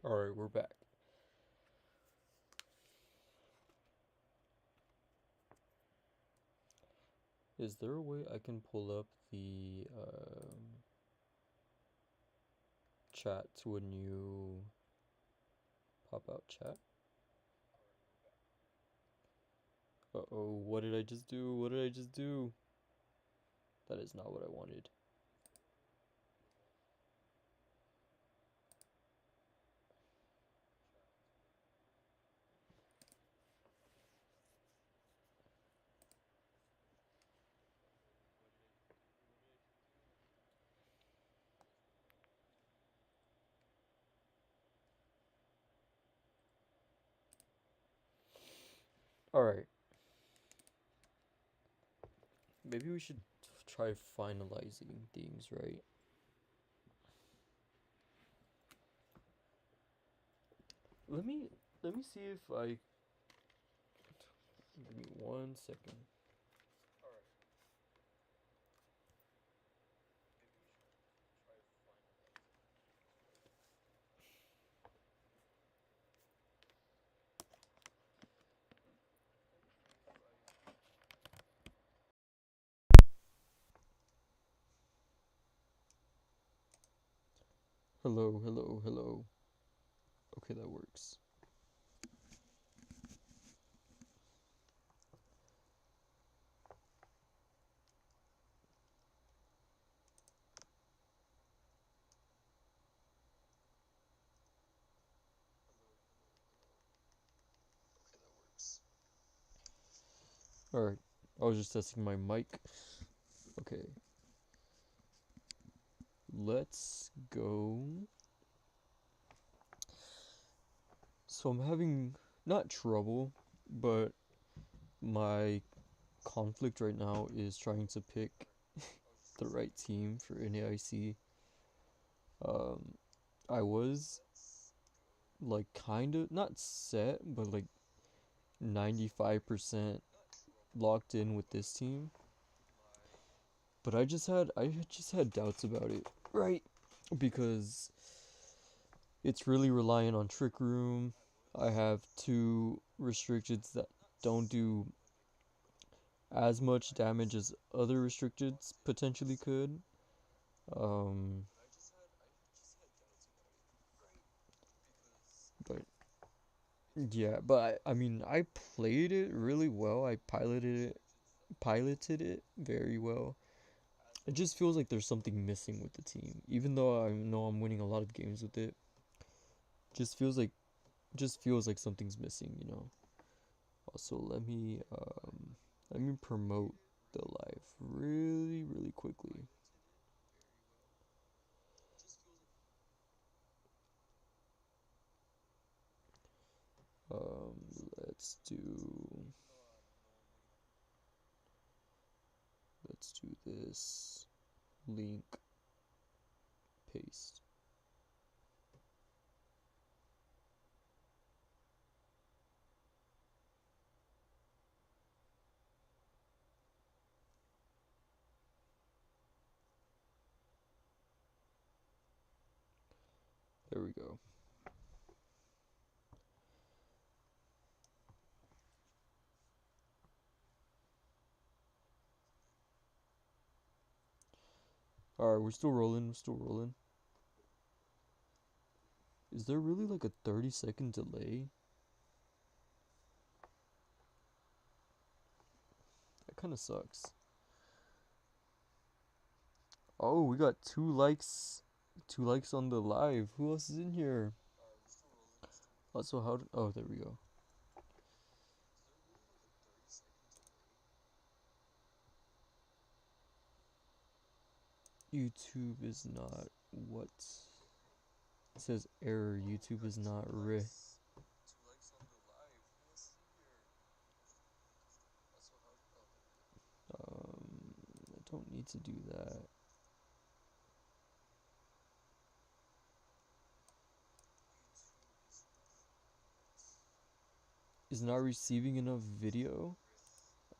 Alright, we're back. Is there a way I can pull up the chat to a new pop-out chat? Uh-oh, what did I just do? What did I just do? That is not what I wanted. Alright, maybe we should try finalizing things, right? Let me see if I give me 1 second. Hello, hello, hello. Okay, that works. Alright, I was just testing my mic. Okay, let's go. So I'm having not trouble, but my conflict right now is trying to pick the right team for NAIC. Um, I was like kind of not set, but like 95% locked in with this team. But I just had doubts about it, right? Because it's really reliant on Trick Room. I have two restrictions that don't do as much damage as other restricteds potentially could. Um, but yeah, but I mean, I played it really well. I piloted it very well. It just feels like there's something missing with the team, even though I know I'm winning a lot of games with it. Just feels like just feels like something's missing, you know. Also, let me promote the live really quickly. Um, let's do let's do this link paste. There we go. All right, we're still rolling. We're still rolling. Is there really like a 30-second delay? That kind of sucks. Oh, we got 2 likes. 2 likes on the live. Who else is in here? Also, oh, there we go. YouTube is not what? It says error. YouTube is not I don't need to do that. Is not receiving enough video?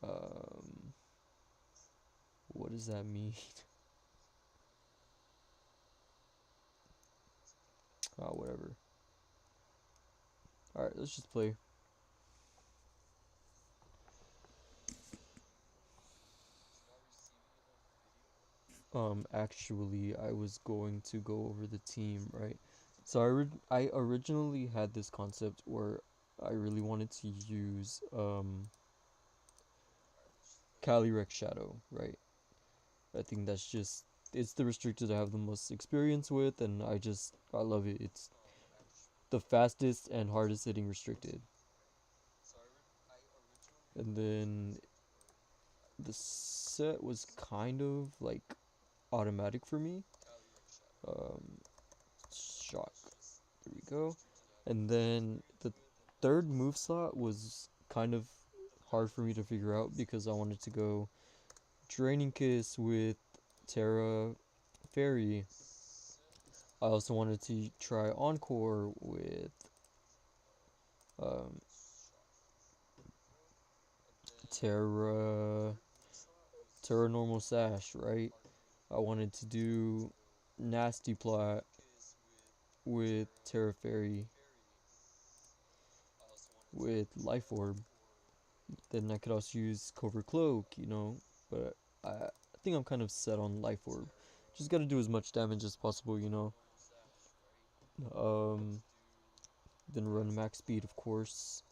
Um, what does that mean? Oh, whatever. Alright, let's just play. Actually, I was going to go over the team, right? So I originally had this concept where I really wanted to use Calyrex Shadow, right? I think that's just it's the restricted I have the most experience with, and I love it. It's the fastest and hardest hitting restricted. And then the set was kind of like automatic for me. Um, Shock. There we go. And then the third move slot was kind of hard for me to figure out because I wanted to go Draining Kiss with Terra Fairy. I also wanted to try Encore with um, Terra Normal Sash, right? I wanted to do Nasty Plot with Terra Fairy with Life Orb. Then I could also use Covert Cloak, but I think I'm kind of set on Life Orb. Just gotta do as much damage as possible. Um, then run max speed, of course,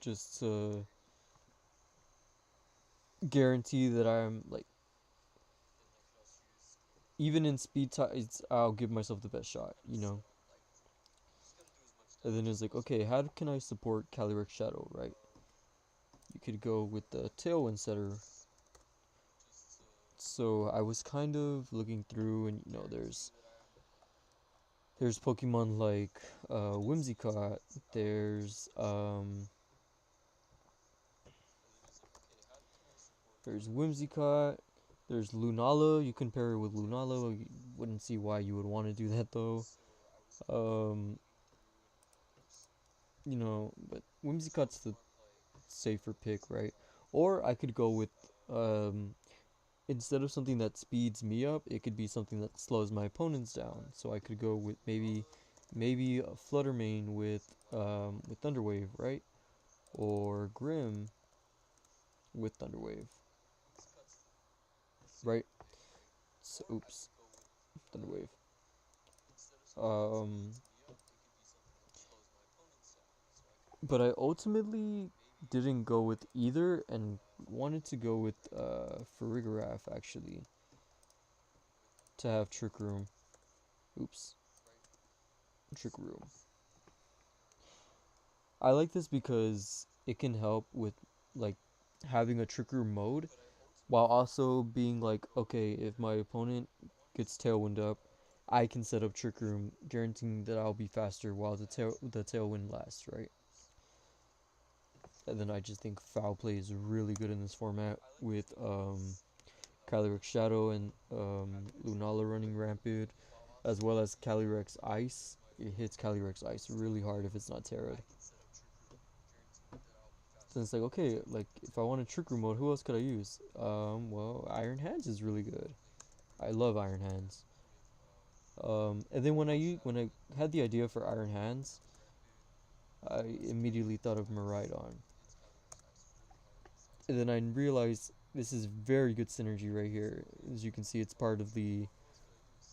just to guarantee that I'm like, even in speed ties, I'll give myself the best shot. And then it's like, okay, how can I support Calyrex Shadow, right? You could go with the Tailwind setter. So I was kind of looking through, and there's Pokemon like Whimsicott. There's Whimsicott. There's Lunala. You can pair it with Lunala. You wouldn't see why you would want to do that though. Um, but Whimsicott's the safer pick, right? Or I could go with um, instead of something that speeds me up, it could be something that slows my opponents down. So I could go with maybe a Fluttermane with Thunderwave, right? Or Grim with Thunderwave, right? So, oops, Thunderwave. Um, but I ultimately didn't go with either and wanted to go with Farigiraf actually to have Trick Room. Oops, Trick Room. I like this because it can help with like having a Trick Room mode while also being like, okay, if my opponent gets Tailwind up, I can set up Trick Room, guaranteeing that I'll be faster while the Tailwind lasts, right? And then I just think Foul Play is really good in this format with Calyrex Shadow and Lunala running Rampant, as well as Calyrex Ice. It hits Calyrex Ice really hard if it's not Terra. Then it's like, okay, like if I want a Trick Room mode, who else could I use? Well, Iron Hands is really good. I love Iron Hands. And then when I had the idea for Iron Hands, I immediately thought of Miraidon. And then I realized this is very good synergy right here. As you can see, it's part of the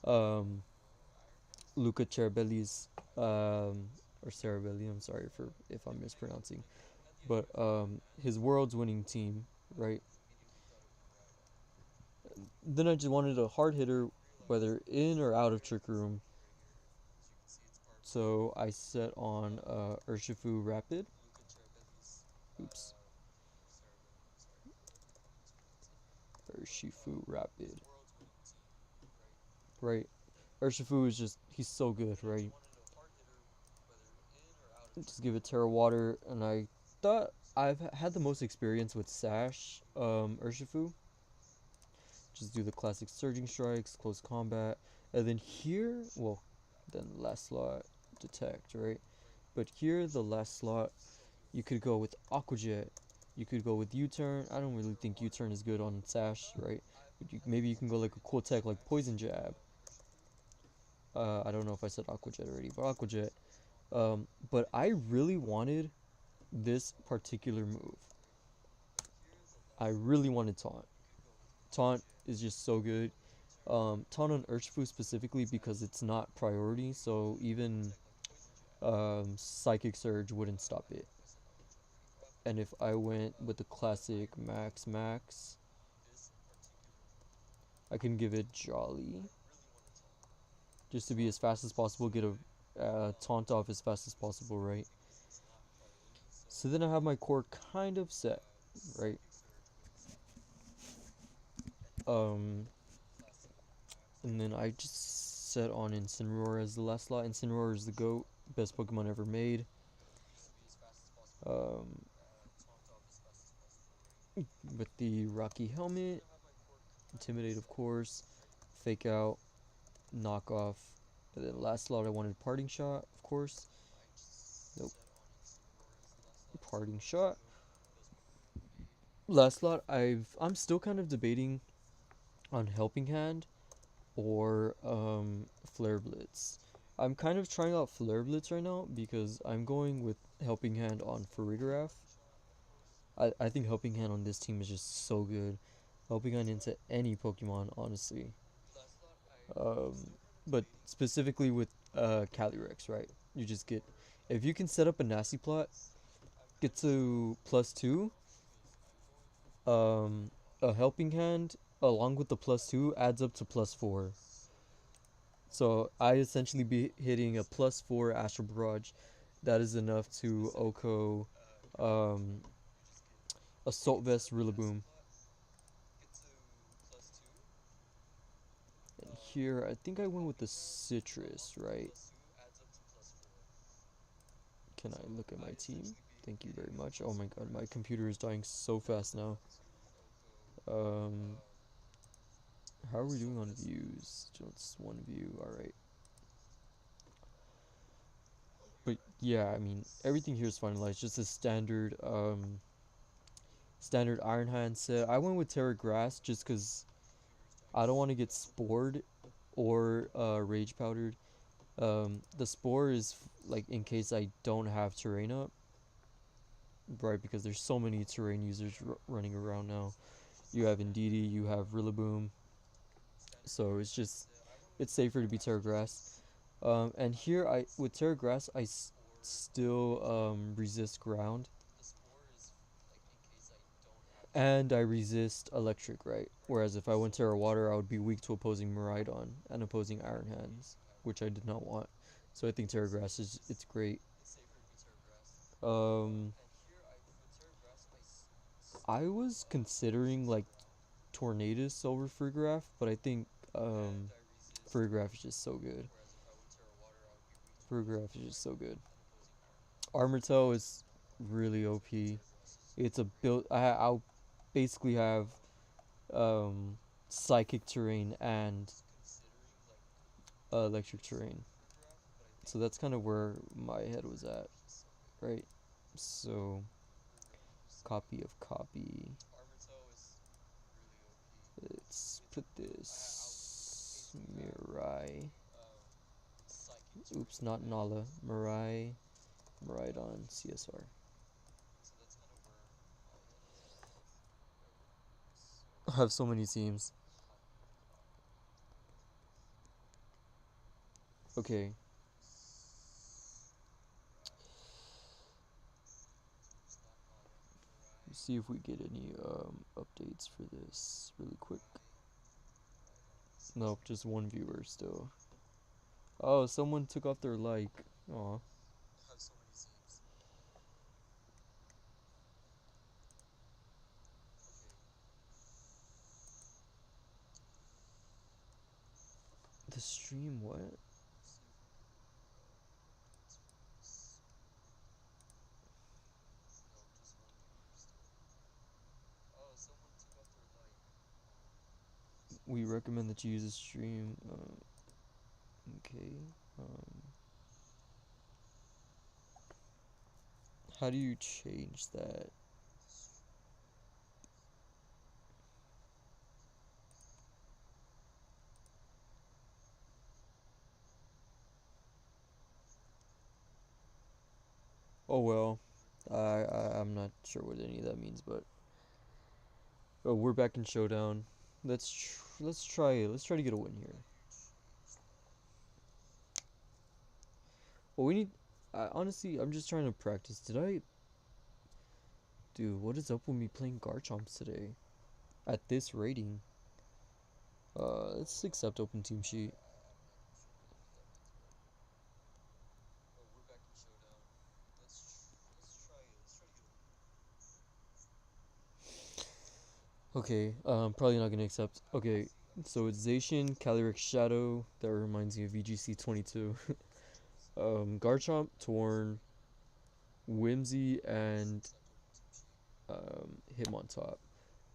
um, Luca Ceribelli's or Ceribelli. I'm sorry for if I'm mispronouncing, but his world's winning team, right? Then I just wanted a hard hitter, whether in or out of Trick Room. So I set on Urshifu Rapid. Oops, Urshifu Rapid. Right, Urshifu is he's so good, right? Just give it Terra Water, and I thought I've had the most experience with Sash Urshifu. Just do the classic Surging Strikes, Close Combat, and then here, well, then the last slot, Detect, right? But here, the last slot, you could go with Aqua Jet, you could go with U-Turn. I don't really think U-Turn is good on Sash, right? But maybe you can go like a cool tech like Poison Jab. I don't know if I said Aqua Jet already, but Aqua Jet. But I really wanted this particular move. I really wanted Taunt. Taunt is just so good. Taunt on Urshifu specifically because it's not priority, so even Psychic Surge wouldn't stop it. And if I went with the classic Max Max, I can give it Jolly just to be as fast as possible, get a taunt off as fast as possible, right? So then I have my core kind of set, right? Um, and then I just set on Incineroar as the last slot. Incineroar is the GOAT, best Pokemon ever made. Um, with the Rocky Helmet, Intimidate, of course, Fake Out, Knock Off. And then last slot I wanted Parting Shot, of course. Nope. Parting Shot. Last slot I'm still kind of debating on Helping Hand or Flare Blitz. I'm kind of trying out Flare Blitz right now because I'm going with Helping Hand on Farigiraf. I think Helping Hand on this team is just so good. Helping Hand into any Pokemon, honestly. Um, but specifically with Calyrex, right? You just get, if you can set up a nasty plot, get to +2, um, a Helping Hand along with the +2 adds up to +4. So I essentially be hitting a +4 Astral Barrage. That is enough to OHKO um, Assault Vest Rillaboom. And here, I think I went with the Citrus, right? Can I look at my team? Thank you very much. Oh my god, my computer is dying so fast now. Um, how are we doing on views? Just one view, alright. But yeah, I mean, everything here is finalized. Just a standard Iron Hand set. I went with Terra Grass just because I don't want to get spored or rage powdered. The spore is like in case I don't have terrain up, right? Because there's so many terrain users running around now. You have Indeedee, you have Rillaboom, so it's safer to be Terra Grass. And here I with Terra Grass still resist ground, and I resist electric, right? Whereas if I went Terra Water, I would be weak to opposing Miraidon and opposing Iron Hands, which I did not want. So I think Terra Grass it's great. Um, I was considering like Tornadus over Farigiraf, but I think Farigiraf is just so good. Farigiraf is just so good. Armortail is really OP. It's a build. I'll basically have um, psychic terrain and electric terrain. So that's kind of where my head was at, right? So copy of copy. Let's put this Mirai. Oops, not Nala. Miraidon CSR. I have so many teams. Okay. Let's see if we get any updates for this really quick. Nope, just one viewer still. Oh, someone took off their like. Aw. The stream what? We recommend that you use a stream. Okay. How do you change that? Oh well. I'm not sure what any of that means, but oh, we're back in Showdown. Let's try it. Let's try to get a win here. Well, we need. Honestly, I'm just trying to practice. Dude, what is up with me playing Garchomps today? At this rating. Let's accept open team sheet. Okay, probably not gonna accept. Okay, so it's Zacian, Calyrex Shadow. That reminds me of VGC 22. Garchomp, Torn, Whimsy, and him on top.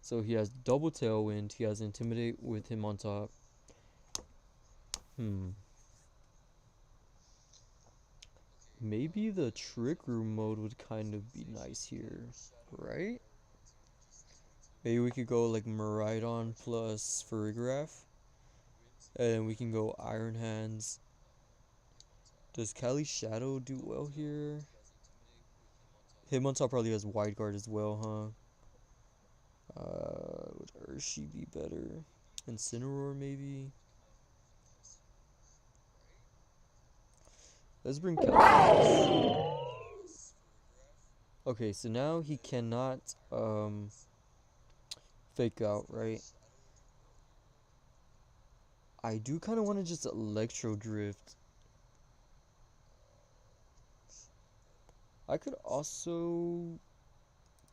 So he has double Tailwind. He has Intimidate with him on top. Maybe the Trick Room mode would kind of be nice here, right? Maybe we could go like Miraidon plus Farigiraf. And we can go Iron Hands. Does Cali Shadow do well here? Him on top probably has Wide Guard as well, huh? Would Urshi be better? Incineroar maybe? Let's bring Cali. Okay, so now he cannot fake out, right? I do kind of want to just Electro Drift. I could also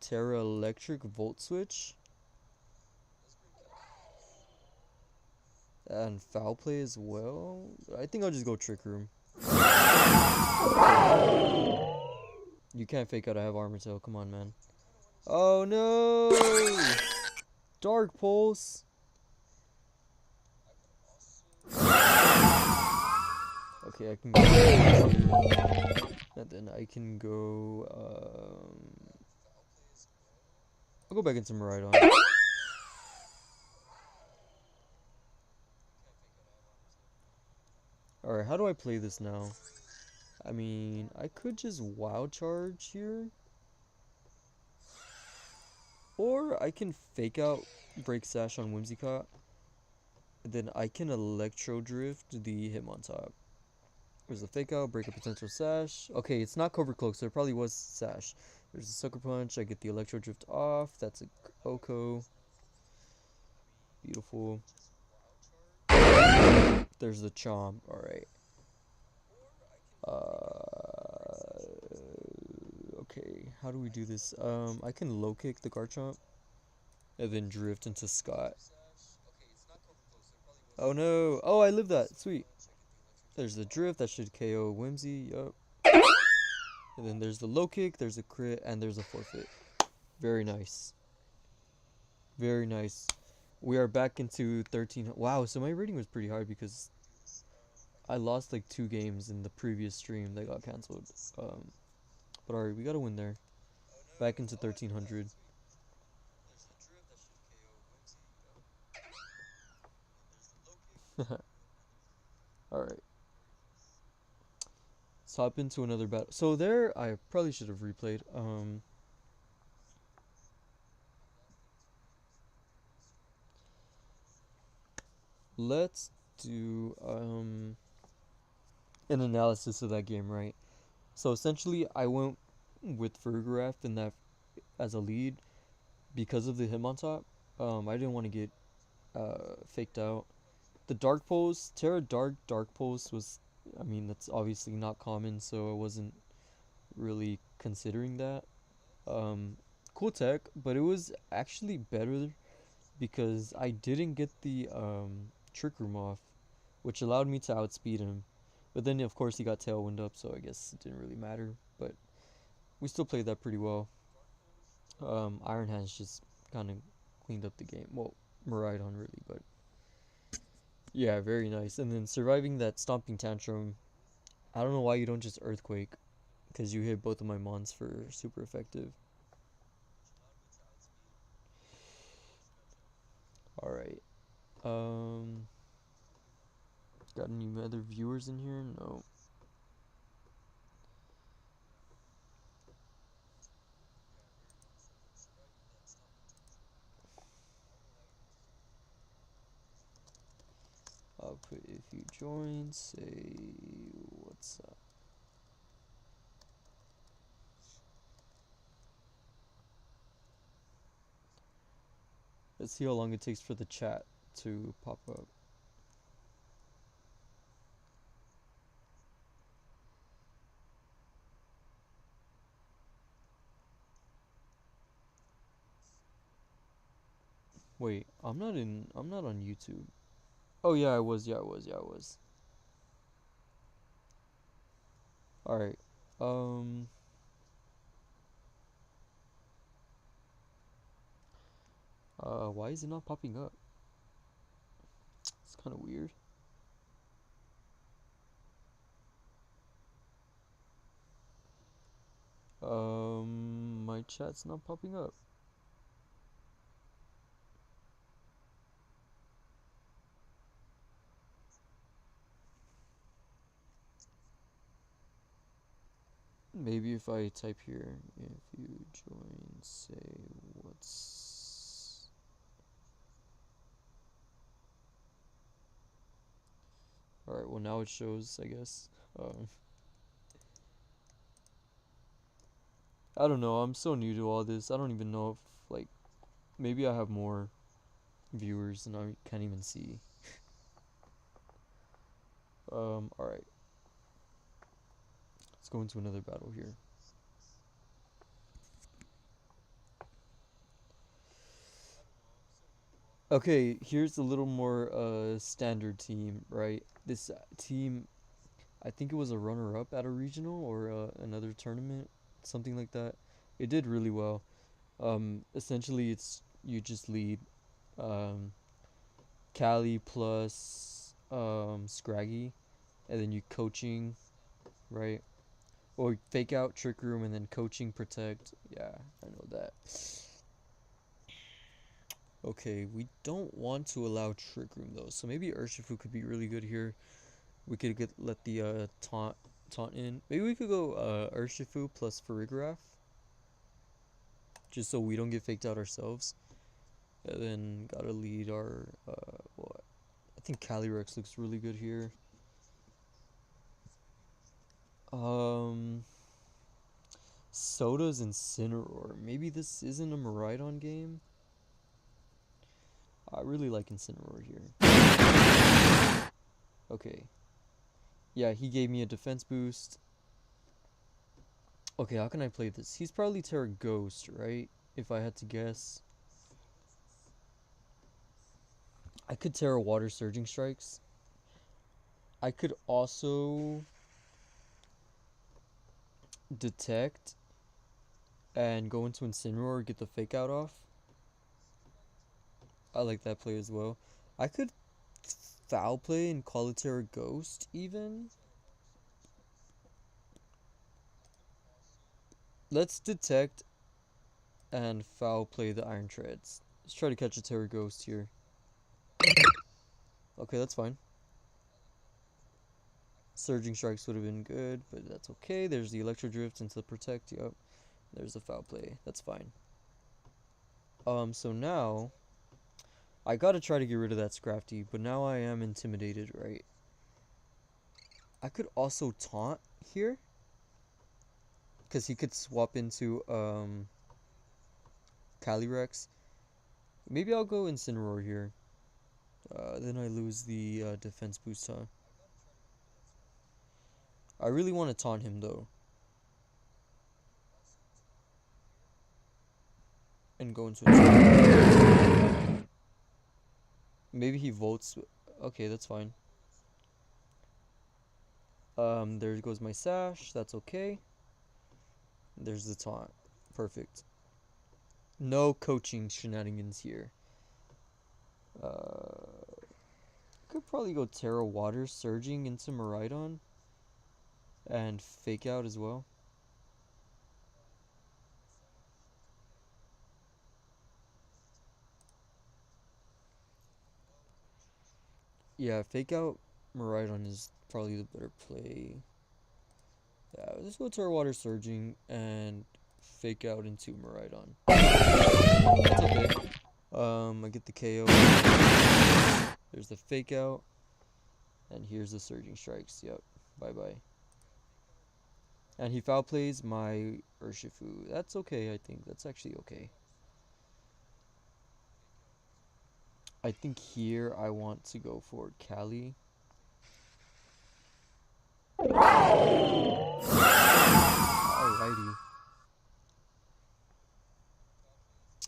Terra Electric Volt Switch. And Foul Play as well. I think I'll just go Trick Room. You can't fake out I have Armor Tail. Come on, man. Oh no! Dark Pulse. Okay, I can go here. And then I can go I'll go back into Miraidon. Alright, how do I play this now? I mean, I could just Wild Charge here. Or I can fake out Break Sash on Whimsicott. Then I can Electro Drift the Hitmontop. There's a fake out, break a potential Sash. Okay, it's not Covert Cloak, so it probably was Sash. There's a Sucker Punch, I get the Electro Drift off. That's a Oko. Beautiful. There's the Chomp, alright. Okay, how do we do this? I can low kick the Garchomp. And then drift into Scott. Oh no! Oh, I lived that! Sweet. There's the drift, that should KO Whimsy, yup. And then there's the low kick, there's a crit, and there's a forfeit. Very nice. Very nice. We are back into 13. Wow, so my rating was pretty high because I lost like 2 games in the previous stream that got cancelled. But alright, we got to win there. Back into 1300. Alright. Let's hop into another battle. So there, I probably should have replayed. Let's do an analysis of that game, right? So essentially, I went with Farigiraf in that as a lead because of the Hitmontop. I didn't want to get faked out. The Dark Pulse, Terra Dark Pulse was, I mean, that's obviously not common, so I wasn't really considering that. Cool tech, but it was actually better because I didn't get the Trick Room off, which allowed me to outspeed him. But then, of course, he got Tailwind up, so I guess it didn't really matter. But we still played that pretty well. Iron Hands just kind of cleaned up the game. Well, Miraidon really, but yeah, very nice. And then surviving that Stomping Tantrum, I don't know why you don't just Earthquake, because you hit both of my mons for super effective. Alright. Got any other viewers in here? No. I'll put if you join, say what's up. Let's see how long it takes for the chat to pop up. Wait, I'm not on YouTube. Oh yeah, I was. All right. Why is it not popping up? It's kind of weird. My chat's not popping up. Maybe if I type here, if you join, say what's... Alright, well now it shows, I guess. I don't know, I'm so new to all this. I don't even know if, like, maybe I have more viewers and I can't even see. Alright. Let's go into another battle here. Okay, here's a little more standard team, right? This team, I think it was a runner-up at a regional or another tournament, something like that. It did really well. Essentially, it's you just lead Cali plus Scraggy, and then you coaching, right? Or fake out, trick room, and then coaching, protect. Yeah, I know that. Okay, we don't want to allow trick room though, so maybe Urshifu could be really good here. We could let the taunt in. Maybe we could go Urshifu plus Farigiraf, just so we don't get faked out ourselves. And then gotta lead our what? I think Calyrex looks really good here. Soda's Incineroar. Maybe this isn't a Miraidon game. I really like Incineroar here. Okay. Yeah, he gave me a defense boost. Okay, how can I play this? He's probably Terra Ghost, right? If I had to guess. I could Terra Water Surging Strikes. I could also detect and go into Incineroar, get the fake out off. I like that play as well. I could foul play and call it Terra Ghost even. Let's detect and foul play the Iron Treads. Let's try to catch a Terra Ghost here. Okay, that's fine. Surging Strikes would have been good, but that's okay. There's the Electro Drift into the Protect. Yup. There's the foul play. That's fine. So now I gotta try to get rid of that Scrafty, but now I am intimidated, right? I could also taunt here, because he could swap into Calyrex. Maybe I'll go Incineroar here. Then I lose the defense boost, huh? I really want to taunt him though. And go into a maybe he votes. Okay, that's fine. There goes my sash. That's okay. There's the taunt. Perfect. No coaching shenanigans here. Could probably go Terra Water Surging into Miraidon. And fake out as well. Yeah, fake out Miraidon is probably the better play. Yeah, let's go Terra Water Surging and fake out into Miraidon. That's okay. I get the KO. There's the fake out. And here's the Surging Strikes. Yep. Bye-bye. And he foul plays my Urshifu. That's okay, I think. That's actually okay. I think here I want to go for Cali. Alrighty.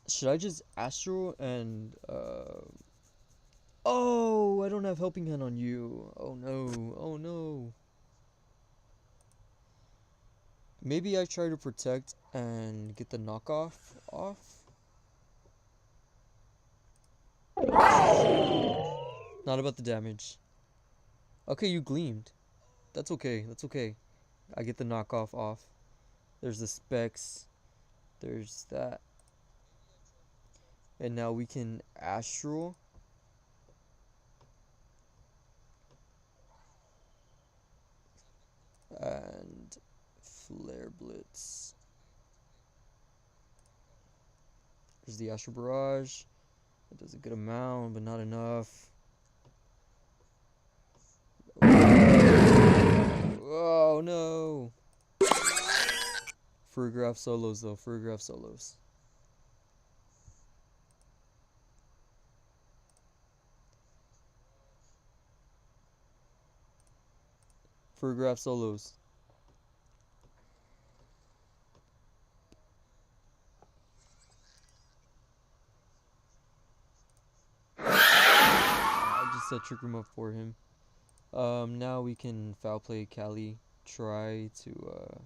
Should I just Astro and oh, I don't have Helping Hand on you. Oh no. Oh no. Maybe I try to protect and get the knockoff off. Not about the damage. Okay, you gleamed. That's okay. That's okay. I get the knockoff off. There's the specs. There's that. And now we can Astral. And Flare Blitz. There's the Astral Barrage. It does a good amount, but not enough. Oh no. Furgraph solos though. Furgraph solos. Furgraph solos. I just set Trick Room up for him. Now we can foul play Cali. Try to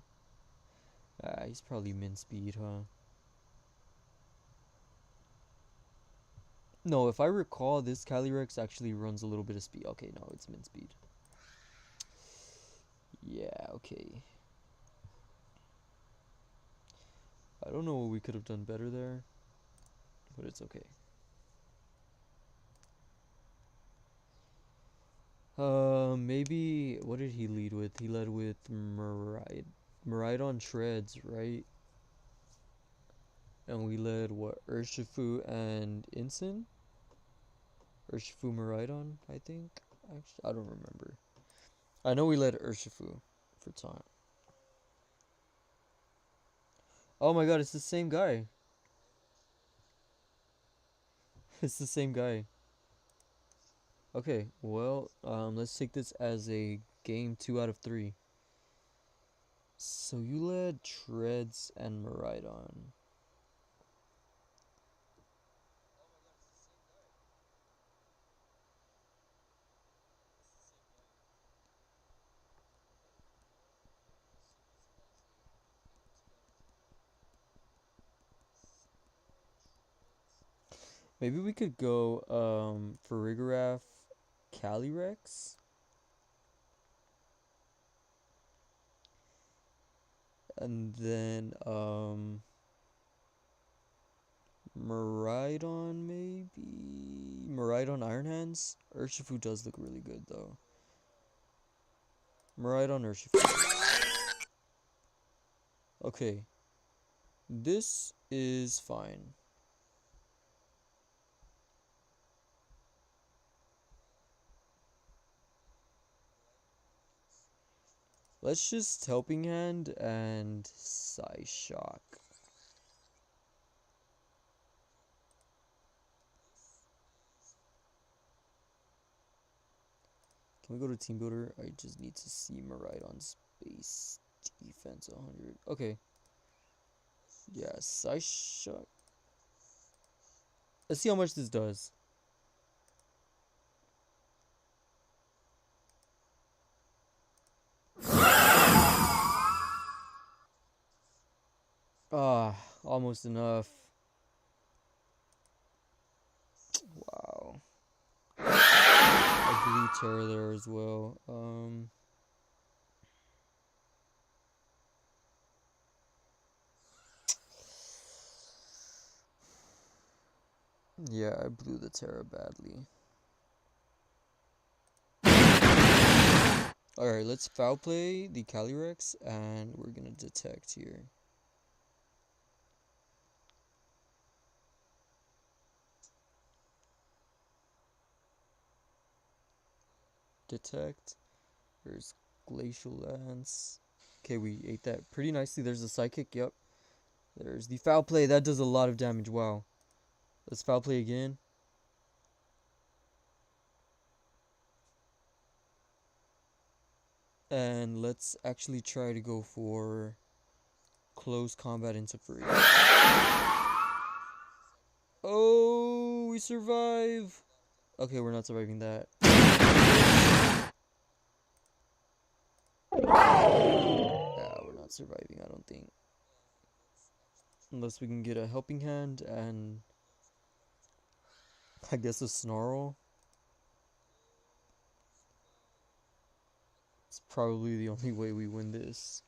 he's probably min speed, huh? No, if I recall, this Calyrex actually runs a little bit of speed. Okay, no, it's min speed. Yeah, okay. I don't know what we could have done better there, but it's okay. Maybe, what did he lead with? He led with Miraidon Treads, right? And we led, what, Urshifu and Incin? Urshifu Miraidon, I think? Actually, I don't remember. I know we led Urshifu for time. Oh my god, it's the same guy. It's the same guy. Okay, well, let's take this as a game 2 out of 3. So you led Treads and Miraidon. Maybe we could go Farigiraf Calyrex. And then Miraidon maybe? Miraidon Iron Hands? Urshifu does look really good though. Miraidon Urshifu. Okay. This is fine. Let's just Helping Hand and Psyshock. Can we go to Team Builder? I just need to see Miraidon's base defense 100. Okay. Yeah, Psyshock. Let's see how much this does. Ah, almost enough. Wow. I blew Terra there as well. Yeah, I blew the Terra badly. Alright, let's foul play the Calyrex and we're gonna detect here. Detect. There's Glacial Lance. Okay, we ate that pretty nicely. There's the Psychic, yep. There's the Foul Play. That does a lot of damage, wow. Let's Foul Play again. And let's actually try to go for close combat into free. Oh, we survive. Okay, we're not surviving that. Yeah, we're not surviving, I don't think. Unless we can get a Helping Hand and I guess a Snarl. It's probably the only way we win this.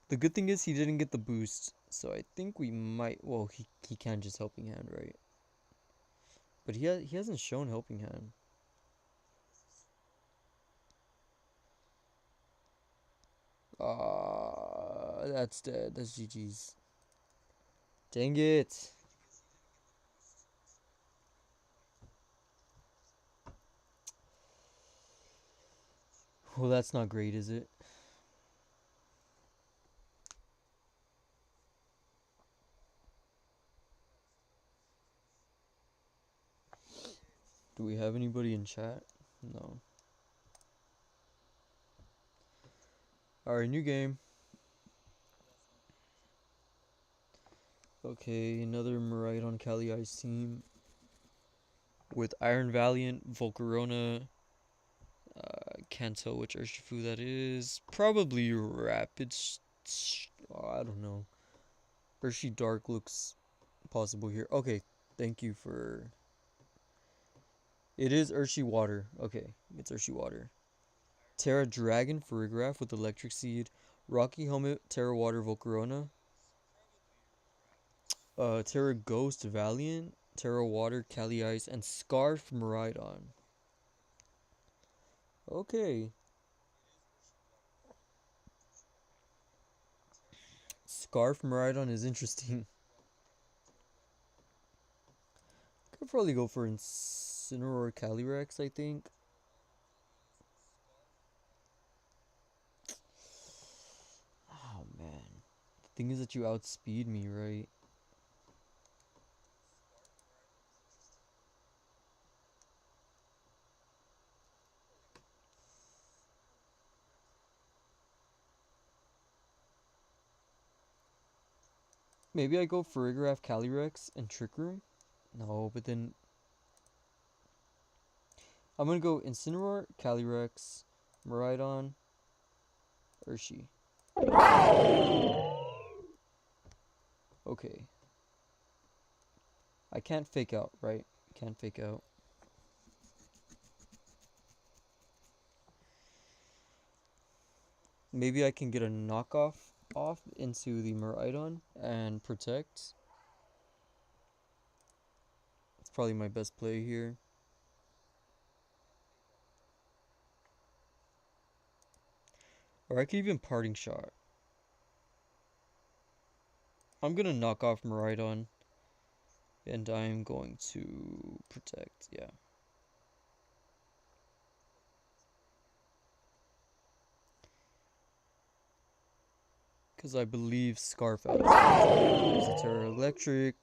The good thing is he didn't get the boost, so I think we might. Well, he can just Helping Hand, right? But he hasn't shown Helping Hand. That's dead. That's GG's. Dang it. Well, that's not great, is it? Do we have anybody in chat? No. Alright, new game. Okay, another Miraidon Kali Ice team. With Iron Valiant, Volcarona, can't tell which Urshifu that is. Probably Rapid. I don't know. Urshi Dark looks possible here. Okay, thank you for. It is Urshi Water. Okay, it's Urshi Water. Terra Dragon Farigiraf with Electric Seed. Rocky Helmet, Terra Water Volcarona. Terra Ghost Valiant, Terra Water Kali Ice, and Scarf Miraidon. Okay. Scarf Miraidon is interesting. Could probably go for Incineroar Calyrex, I think. Oh man. The thing is that you outspeed me, right? Maybe I go Farigiraf Calyrex and Trick Room? No, but then I'm gonna go Incineroar, Calyrex, Miraidon, Urshi. Okay. I can't fake out, right? Can't fake out. Maybe I can get a knockoff off into the Miraidon and protect. It's probably my best play here. Or I could even Parting Shot. I'm gonna knock off Miraidon. And I'm going to protect, yeah. Because I believe Scarf out. There's a Terra Electric.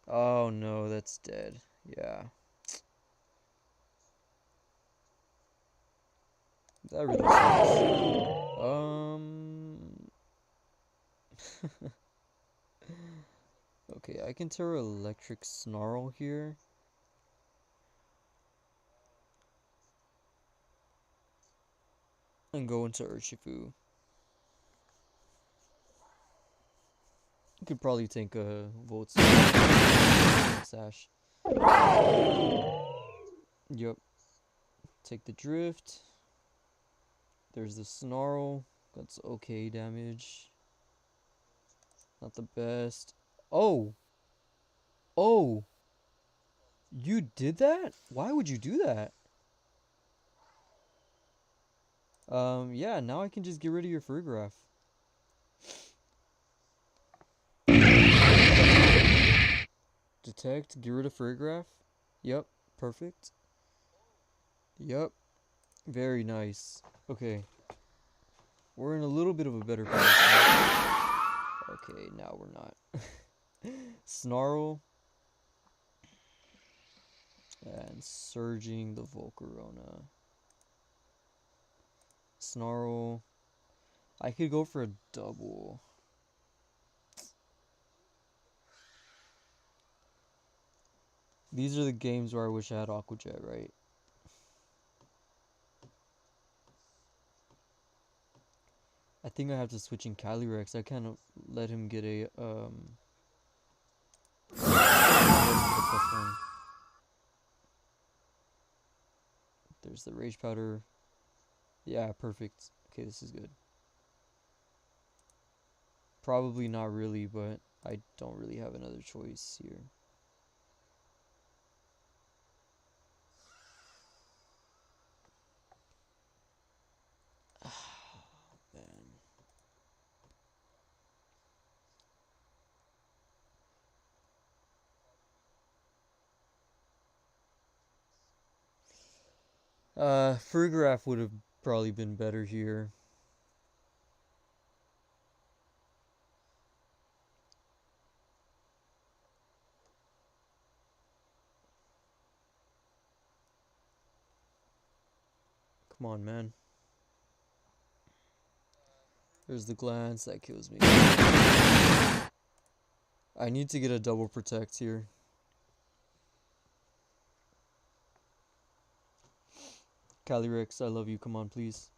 Oh no, that's dead. Yeah. That really sucks. Okay, I can Terra Electric Snarl here. And go into Urshifu. You could probably take a Volt Sash. Yep. Take the Drift. There's the Snarl. That's okay damage. Not the best. Oh! Oh! You did that? Why would you do that? Yeah, now I can just get rid of your Farigiraf. Detect, get rid of Farigiraf. Yep, perfect. Yep. Very nice. Okay. We're in a little bit of a better position. Okay, now we're not. Snarl. And Surging the Volcarona. Snarl. I could go for a double. These are the games where I wish I had Aqua Jet, right? I think I have to switch in Calyrex. I can't let him get a +1. There's the Rage Powder. Yeah, perfect. Okay, this is good. Probably not really, but I don't really have another choice here. Man. Farigiraf would have probably been better here. Come on, man. There's the glance. That kills me. I need to get a double protect here. Calyrex, I love you. Come on, please.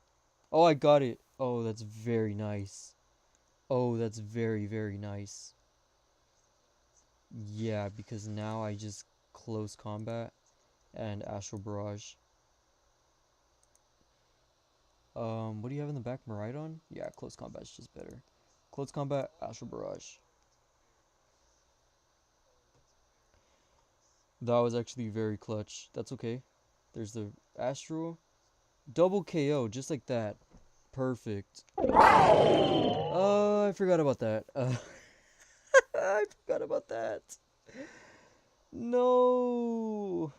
Oh, I got it. Oh, that's very nice. Oh, that's very, very nice. Yeah, because now I just close combat and Astral Barrage. What do you have in the back? Miraidon? Yeah, close combat is just better. Close combat, Astral Barrage. That was actually very clutch. That's okay. There's the Astral. Double KO, just like that. Perfect. I forgot about that. I forgot about that. No.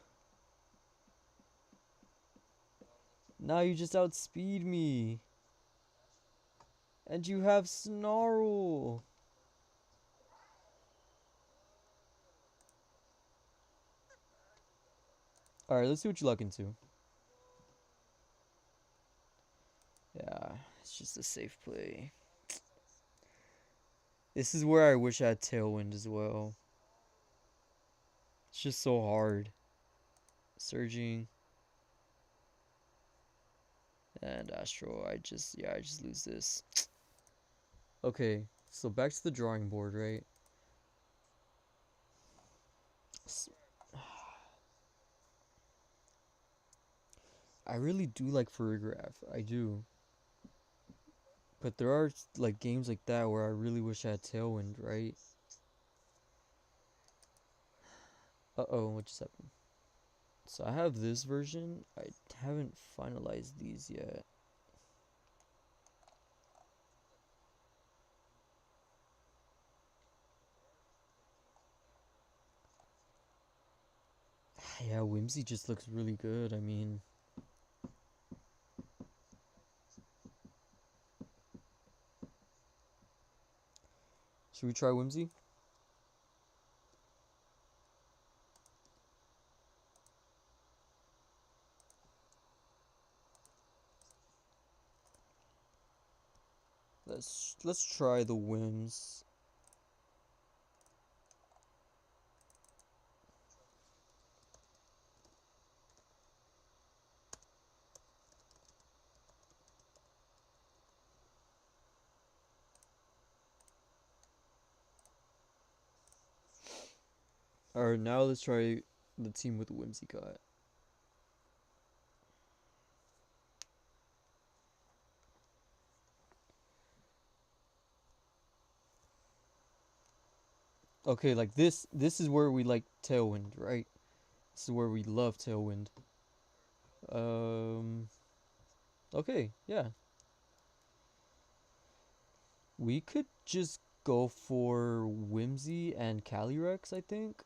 Now you just outspeed me. And you have Snarl. Alright, let's see what you luck into. Yeah, it's just a safe play. This is where I wish I had Tailwind as well. It's just so hard. Surging. And Astro, I just lose this. Okay, so back to the drawing board, right? I really do like Farigiraf. I do. But there are like games like that where I really wish I had Tailwind, right? Uh-oh, what just happened? So I have this version. I haven't finalized these yet. Yeah, Whimsy just looks really good. I mean, should we try Whimsy? Let's try the Whims. Alright, now let's try the team with Whimsicott. Okay, like this is where we like Tailwind, right? This is where we love Tailwind. Okay, yeah. We could just go for Whimsy and Calyrex, I think.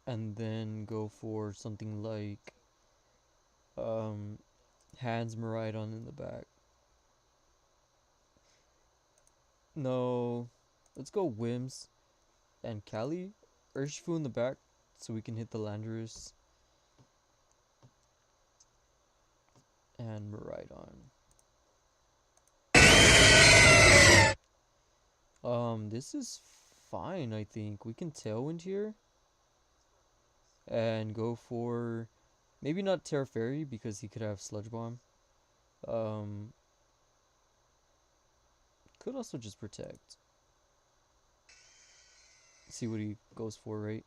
And then go for something like Um, Hands Maridon in the back. No, let's go Wims and Kali. Urshifu in the back so we can hit the Landorus and Maridon. This is fine, I think. We can Tailwind here and go for maybe not Terra Fairy because he could have Sludge Bomb. Um, could also just Protect. See what he goes for, right?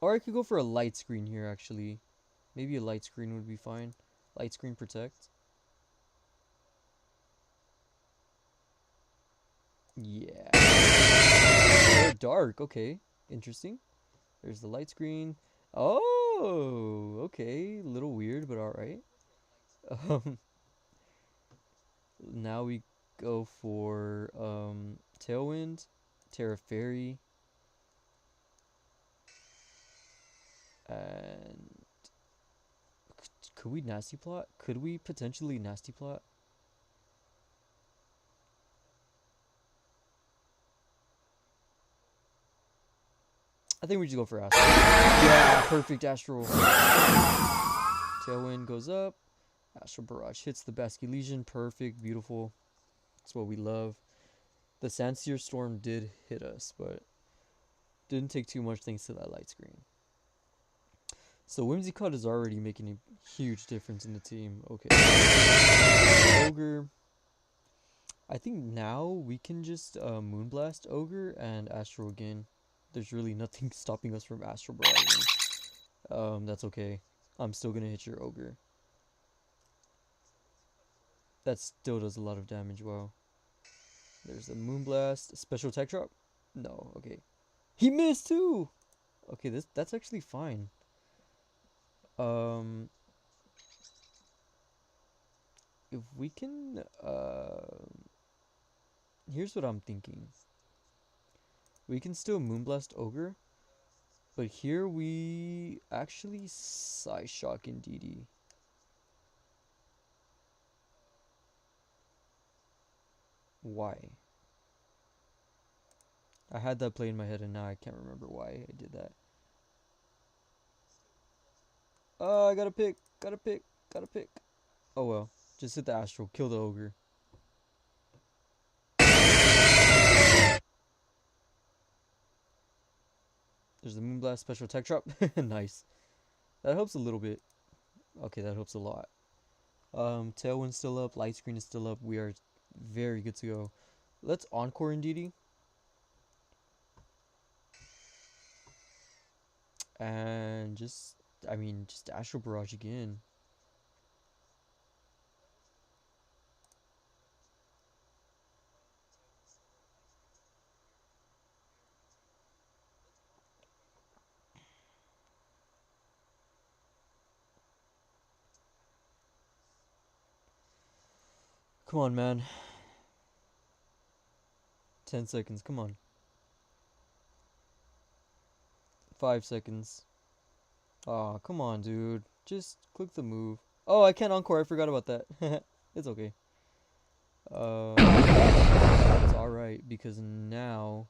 Or I could go for a Light Screen here, actually. Maybe a Light Screen would be fine. Light Screen Protect. Yeah. Dark, okay. Interesting. There's the Light Screen. Oh, okay. A little weird, but alright. Um, now we go for Tailwind, Terra Fairy, and could we Nasty Plot? Could we potentially Nasty Plot? I think we just go for Astral. Yeah, perfect Astral. Tailwind goes up. Astral Barrage hits the Basculegion. Perfect, beautiful. That's what we love. The Sandseer Storm did hit us, but didn't take too much thanks to that Light Screen. So Whimsicott is already making a huge difference in the team. Okay. Ogre. I think now we can just Moonblast Ogre and Astral again. There's really nothing stopping us from Astral Barraging. That's okay. I'm still gonna hit your Ogre. That still does a lot of damage. Wow. There's the Moonblast. Special Tech Drop? No, okay. He missed too! Okay, that's actually fine. If we can here's what I'm thinking. We can still Moonblast Ogre, but here we actually Psyshock in DD. Why? I had that play in my head and now I can't remember why I did that. Oh, I gotta pick. Oh well. Just hit the Astral. Kill the Ogre. There's the Moonblast Special Tech Drop. Nice. That helps a little bit. Okay, that helps a lot. Tailwind's still up. Light Screen is still up. We are very good to go. Let's Encore in DD. And just Astral Barrage again. Come on, man. 10 seconds, come on. 5 seconds. Aw, come on, dude. Just click the move. Oh, I can't Encore. I forgot about that. It's okay. It's alright, because now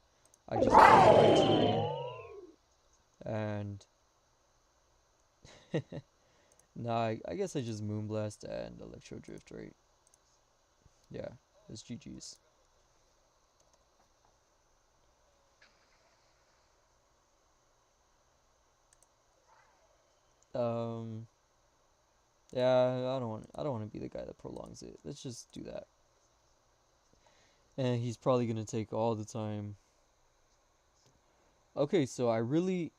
I just and nah, I guess I just Moonblast and Electro Drift, right? Yeah, it's GG's. Um, yeah, I don't want to be the guy that prolongs it. Let's just do that. And he's probably gonna take all the time. Okay, so I really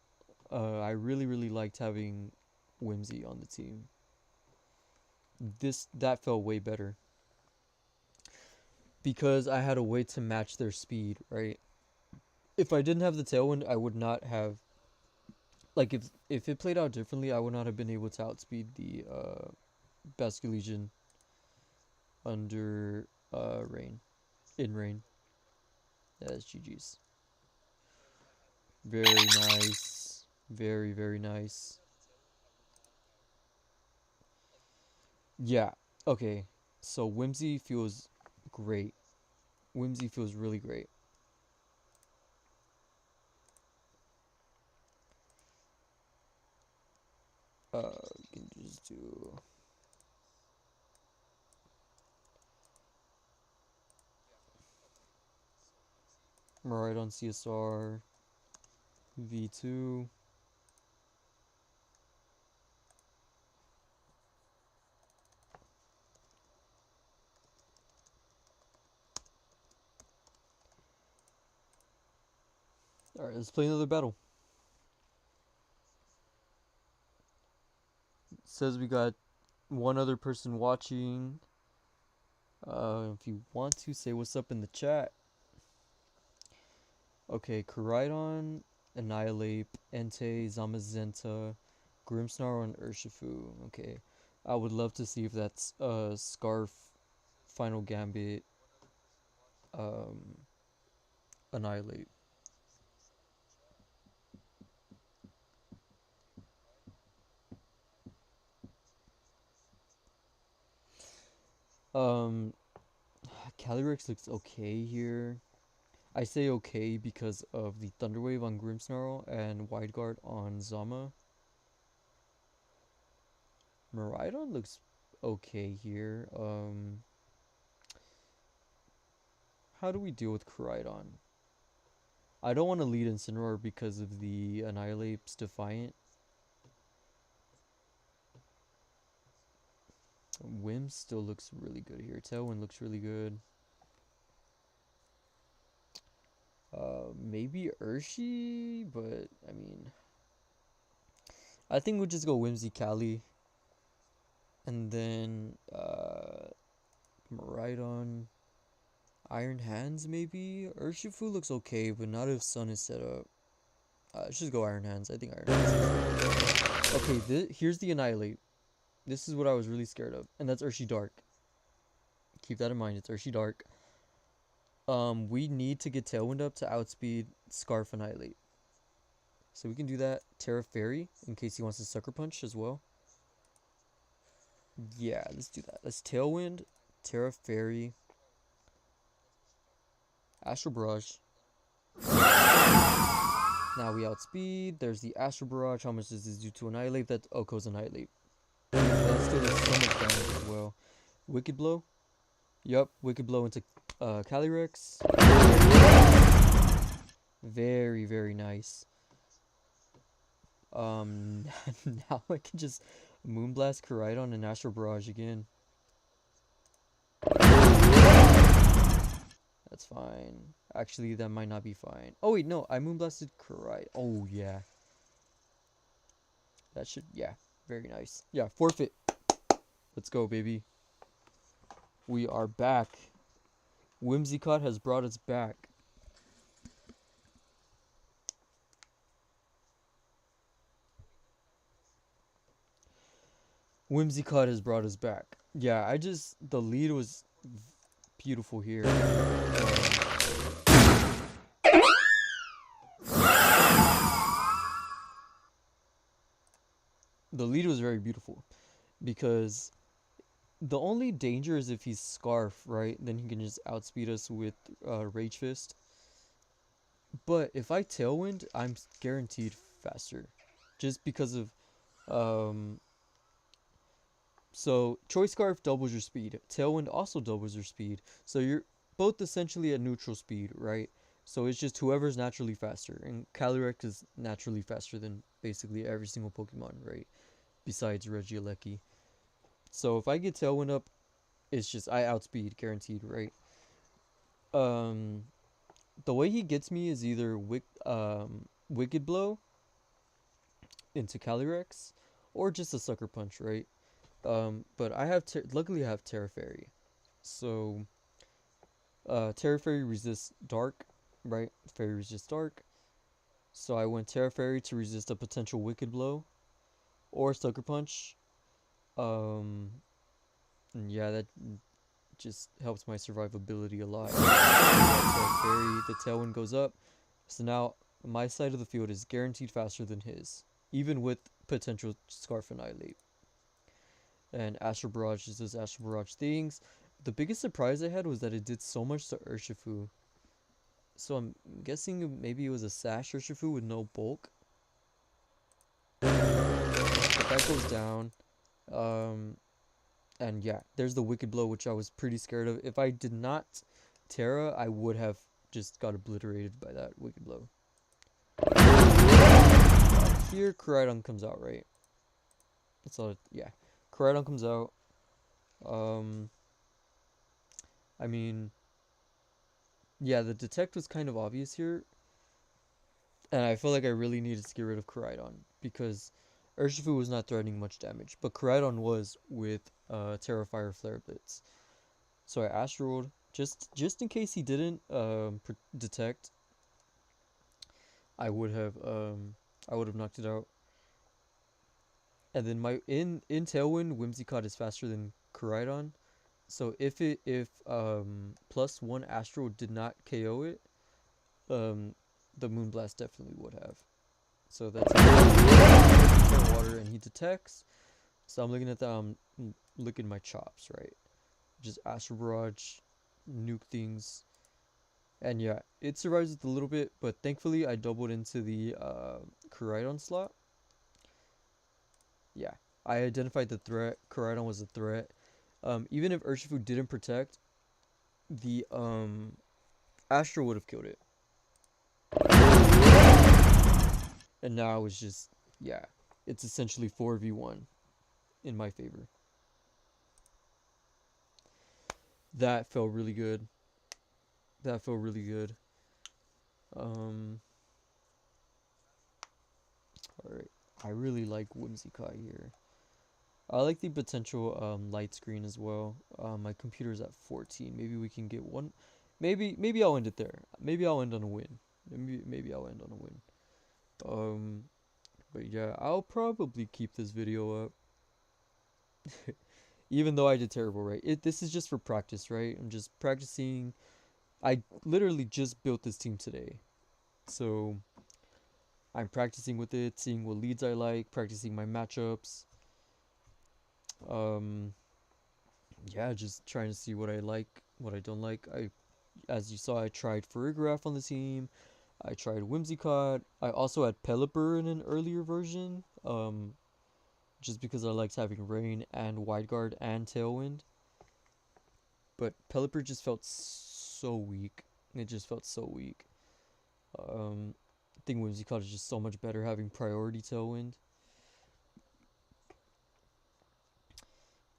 liked having Whimsy on the team. That felt way better because I had a way to match their speed, right? If I didn't have the Tailwind, I would not have like if it played out differently, I would not have been able to outspeed the Basculegion under rain. In rain. Yeah, that's GG's. Very nice. Very, very nice. Yeah. Okay. So Whimsy feels great. Whimsy feels really great. You can just do right on CSR V2. All right, let's play another battle. It says we got one other person watching. If you want to say what's up in the chat. Okay, Koraidon, Annihilate, Entei, Zamazenta, Grimmsnarl, and Urshifu. Okay, I would love to see if that's Scarf, Final Gambit, um, Annihilate. Um, Calyrex looks okay here. I say okay because of the Thunderwave on Grimmsnarl and Wide Guard on Zama. Miraidon looks okay here. How do we deal with Koraidon? I don't want to lead Incineroar because of the Annihilate's Defiant. Whim still looks really good here. Tailwind looks really good. Maybe Urshi, but I mean, I think we'll just go Whimsy Cali. And then, Miraidon. Iron Hands, maybe? Urshifu looks okay, but not if Sun is set up. Let's just go Iron Hands. I think Iron Hands. Okay, here's the Annihilate. This is what I was really scared of. And that's Urshi Dark. Keep that in mind. It's Urshi Dark. We need to get Tailwind up to outspeed Scarf Annihilate. So we can do that. Terra Fairy, in case he wants to Sucker Punch as well. Yeah, let's do that. Let's Tailwind, Terra Fairy, Astral Barrage. Now we outspeed. There's the Astral Barrage. How much does this do to Annihilate? That's Oko's Annihilate. That still does so much damage as well. Wicked Blow. Yup, Wicked Blow into Calyrex. Very, very nice. Now I can just Moonblast Koraidon and Astral Barrage again. That's fine. Actually, that might not be fine. Oh wait, no, I Moonblasted Koraidon. Oh yeah. That should, yeah, very nice. Yeah, forfeit. Let's go, baby. We are back. Whimsicott has brought us back. Whimsicott has brought us back. Yeah, the lead was beautiful here. The lead was very beautiful because the only danger is if he's Scarf, right? Then he can just outspeed us with Rage Fist. But if I Tailwind, I'm guaranteed faster. Just because of... So, Choice Scarf doubles your speed. Tailwind also doubles your speed. So you're both essentially at neutral speed, right? So it's just whoever's naturally faster. And Calyrex is naturally faster than basically every single Pokemon, right? Besides Regieleki. So if I get Tailwind up, it's just I outspeed, guaranteed, right? The way he gets me is either Wicked Blow into Calyrex, or just a Sucker Punch, right? But I have luckily I have Terra Fairy, so Terra Fairy resists Dark, right? Fairy resists Dark, so I went Terra Fairy to resist a potential Wicked Blow, or Sucker Punch. And yeah, that just helps my survivability a lot. Terra Fairy, the Tailwind goes up, so now my side of the field is guaranteed faster than his, even with potential Scarf Annihilate. And Astral Barrage just does Astral Barrage things. The biggest surprise I had was that it did so much to Urshifu. So I'm guessing maybe it was a Sash Urshifu with no bulk. But that goes down. Um, and yeah, there's the Wicked Blow, which I was pretty scared of. If I did not Terra, I would have just got obliterated by that Wicked Blow. Here, Koraidon comes out, right? That's all. Yeah, Koraidon comes out. Um, I mean, yeah, the Detect was kind of obvious here, and I feel like I really needed to get rid of Koraidon because Urshifu was not threatening much damage, but Koraidon was with Terra Fire Flare Blitz. So I Astraled just in case he didn't detect. I would have knocked it out. And then my in Tailwind, Whimsicott is faster than Koraidon. So if +1 Astral did not KO it, the Moonblast definitely would have. So that's water and he detects. So I'm looking at that. I'm licking my chops, right? Just Astral Barrage, nuke things, and yeah, it survives with a little bit. But thankfully, I doubled into the Koraidon slot. Yeah, I identified the threat. Koraidon was a threat. Even if Urshifu didn't protect, the Astral would have killed it. And now it's just, yeah, it's essentially 4v1 in my favor. That felt really good. That felt really good. Alright. I really like Whimsicott here. I like the potential light screen as well. My computer's at 14. Maybe we can get one. Maybe I'll end it there. Maybe I'll end on a win. Maybe I'll end on a win. But yeah, I'll probably keep this video up. Even though I did terrible, right? This is just for practice, right? I'm just practicing. I literally just built this team today. So I'm practicing with it, seeing what leads I like, practicing my matchups. Yeah, just trying to see what I like, what I don't like. As you saw, I tried Farigiraf on the team. I tried Whimsicott. I also had Pelipper in an earlier version. Just because I liked having Rain and Wide Guard and Tailwind. But Pelipper just felt so weak. It just felt so weak. I think Whimsicott is just so much better having priority Tailwind.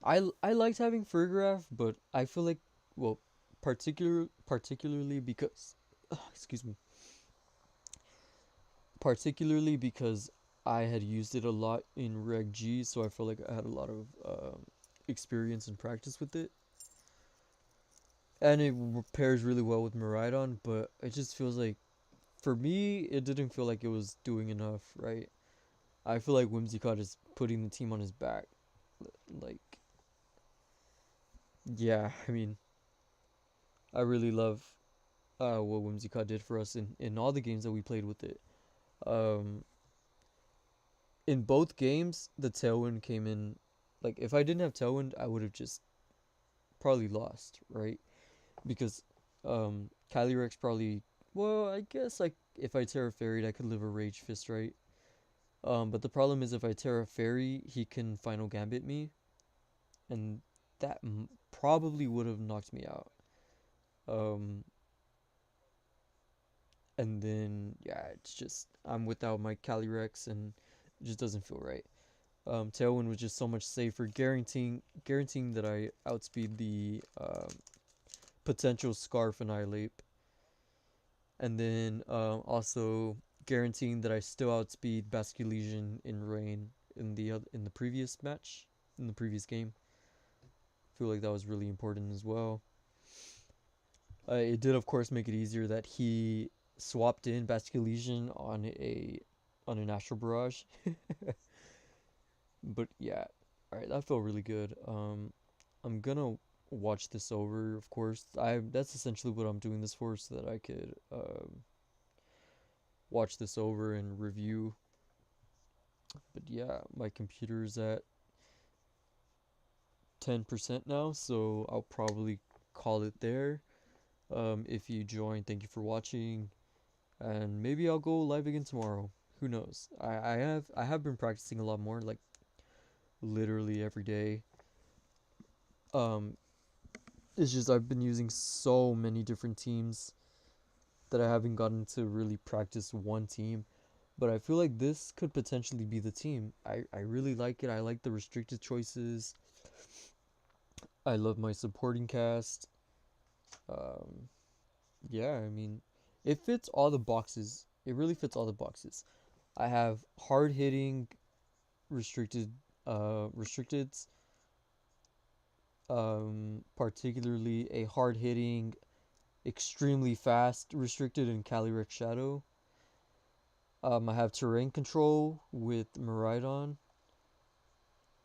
I liked having Farigiraf, but I feel like, well, particularly because excuse me, particularly because I had used it a lot in Reg G, so I feel like I had a lot of experience and practice with it, and it pairs really well with Miraidon. But it just feels like, for me, it didn't feel like it was doing enough, right? I feel like Whimsicott is putting the team on his back. Like, yeah, I mean, I really love what Whimsicott did for us in all the games that we played with it. Um, in both games, the Tailwind came in. Like, if I didn't have Tailwind, I would have just probably lost, right? Because Calyrex probably. Well, I guess like if I Terra Fairy'd, I could live a Rage Fist, right? But the problem is if I Terra Fairy, he can Final Gambit me, and that probably would have knocked me out. Um, and then yeah, it's just I'm without my Calyrex, and it just doesn't feel right. Tailwind was just so much safer, guaranteeing that I outspeed the potential Scarf Annihilate, and then also guaranteeing that I still outspeed Basculegion in Rain in the previous match, in the previous game. I feel like that was really important as well. It did, of course, make it easier that he swapped in Basculegion on an Astral Barrage. But yeah, all right, that felt really good. I'm gonna watch this over, of course. That's essentially what I'm doing this for, so that I could watch this over and review. But yeah, my computer's at 10% now, so I'll probably call it there. If you join, thank you for watching, and maybe I'll go live again tomorrow. Who knows? I have been practicing a lot more, like literally every day. Um, it's just I've been using so many different teams that I haven't gotten to really practice one team. But I feel like this could potentially be the team. I really like it. I like the restricted choices. I love my supporting cast. Um, yeah, I mean, it fits all the boxes. It really fits all the boxes. I have hard hitting restricted restricteds, particularly a hard hitting, extremely fast restricted in Calyrex Shadow. I have terrain control with Miraidon,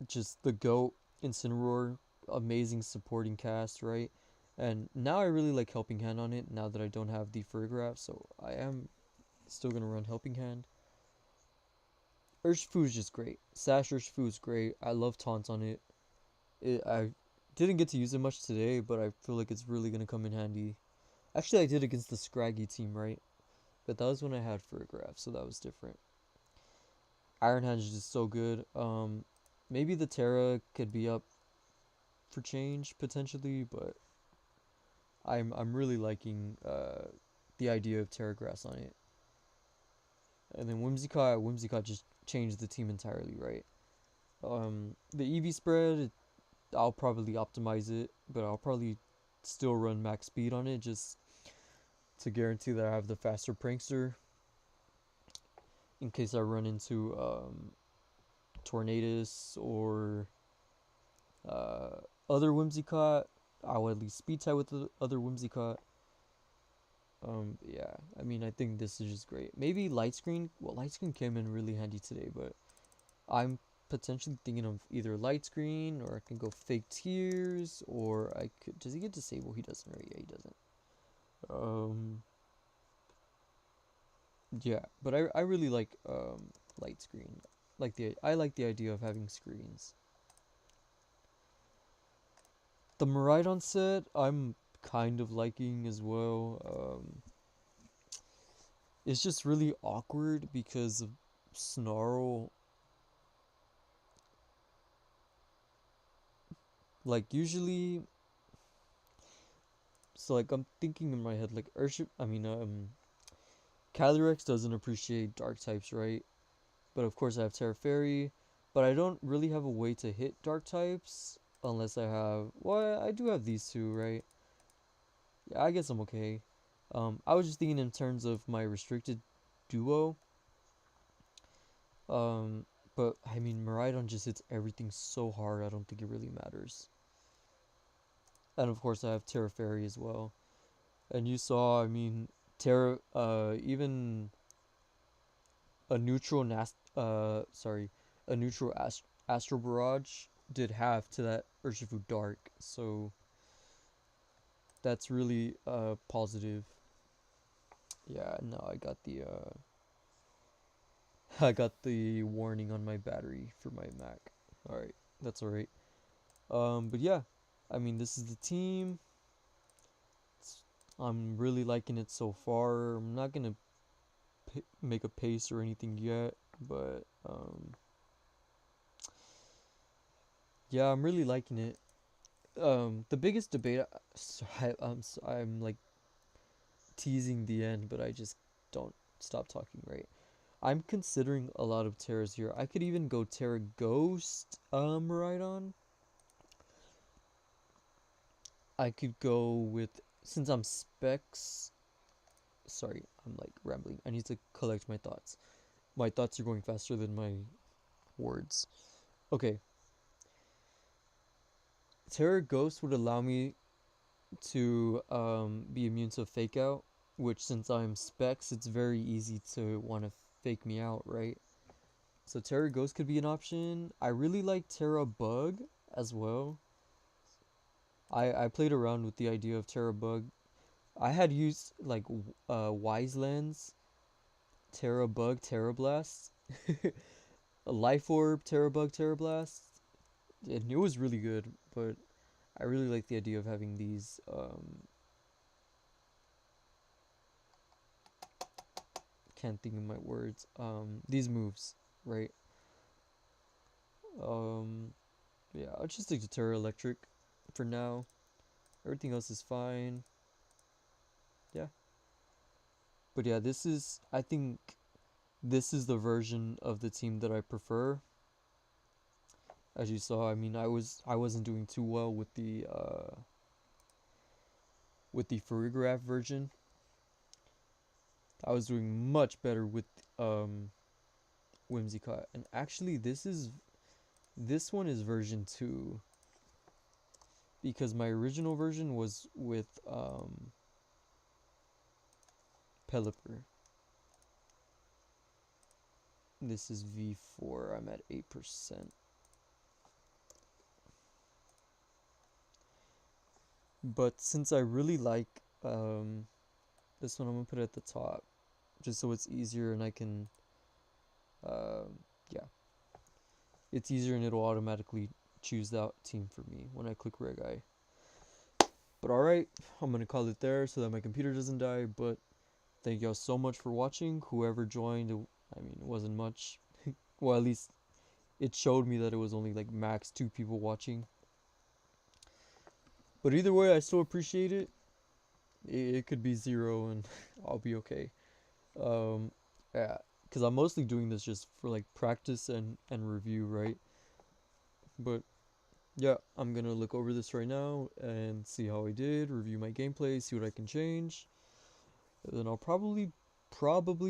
just the GOAT Incineroar, amazing supporting cast, right? And now I really like Helping Hand on it now that I don't have the Fergraph, so I am still gonna run Helping Hand. Urshifu is just great. Sash Urshifu is great. I love Taunt on it. I didn't get to use it much today, but I feel like it's really gonna come in handy. Actually, I did against the Scraggy team, right? But that was when I had Fergraph, so that was different. Iron Hand is just so good. Maybe the Terra could be up for change potentially, but I'm really liking the idea of Terra Grass on it. And then Whimsicott just changed the team entirely, right? The EV spread, I'll probably optimize it, but I'll probably still run max speed on it just to guarantee that I have the faster prankster in case I run into Tornadus or uh, other Whimsicott. I'll at least speed tie with the other Whimsicott. Yeah, I mean, I think this is just great. Maybe light screen. Well, light screen came in really handy today, but I'm potentially thinking of either light screen or I can go fake tears or I could. Does he get disable? He doesn't, right? Yeah, he doesn't. Um, yeah, but I really like light screen. I like the idea of having screens. The Miraidon set I'm kind of liking as well. It's just really awkward because of Snarl. Like usually, so like I'm thinking in my head like Calyrex doesn't appreciate dark types, right? But of course I have Terra Fairy, but I don't really have a way to hit dark types unless I have. Well, I do have these two, right? Yeah, I guess I'm okay. I was just thinking in terms of my restricted duo. Um, but I mean, Miraidon just hits everything so hard. I don't think it really matters. And of course, I have Terra Fairy as well. And you saw, I mean, even a neutral a neutral Astro Barrage did half to that Urshifu Dark. So that's really positive. Yeah, no, I got the I got the warning on my battery for my Mac. All right, that's all right. But yeah, I mean, this is the team. I'm really liking it so far. I'm not gonna make a pace or anything yet, but yeah, I'm really liking it. The biggest debate. I'm like teasing the end, but I just don't stop talking. Right. I'm considering a lot of Terras here. I could even go Terra Ghost. Right on. I could go with since I'm specs. Sorry, I'm like rambling. I need to collect my thoughts. My thoughts are going faster than my words. Okay, Terror Ghost would allow me to be immune to fake out, which since I'm specs, it's very easy to want to fake me out, right? So Terror Ghost could be an option. I really like Terra Bug as well. I played around with the idea of Terra Bug. I had used like Wise Lens Terra Bug, Terra Blast, a Life Orb, Terra Bug, Terra Blast. And it was really good, but I really like the idea of having these. Can't think of my words. These moves, right? Um, yeah, I'll just stick to Terra Electric for now. Everything else is fine. Yeah, but yeah, this is. I think this is the version of the team that I prefer. As you saw, I mean, I wasn't doing too well with the Farigiraf version. I was doing much better with um Whimsicott. And actually this one is version 2 because my original version was with Pelipper. This is V4. I'm at 8%. But since I really like this one, I'm gonna put it at the top just so it's easier and I can yeah, it's easier and it'll automatically choose that team for me when I click Reg-Eye. But alright, I'm gonna call it there so that my computer doesn't die. But thank y'all so much for watching. Whoever joined, I mean, it wasn't much. Well, at least it showed me that it was only like max 2 people watching. But either way, I still appreciate it. It could be 0 and I'll be okay. Um, yeah, because I'm mostly doing this just for like practice and review, right? But yeah, I'm gonna look over this right now and see how I did, review my gameplay, see what I can change. And then I'll probably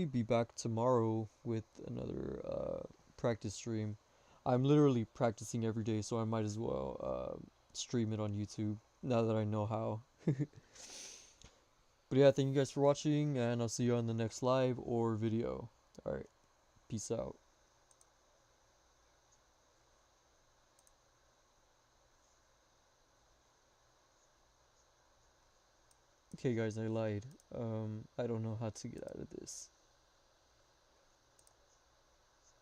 be back tomorrow with another practice stream. I'm literally practicing every day, so I might as well stream it on YouTube now that I know how. But yeah, thank you guys for watching, and I'll see you on the next live or video. Alright, peace out. Okay guys, I lied. I don't know how to get out of this.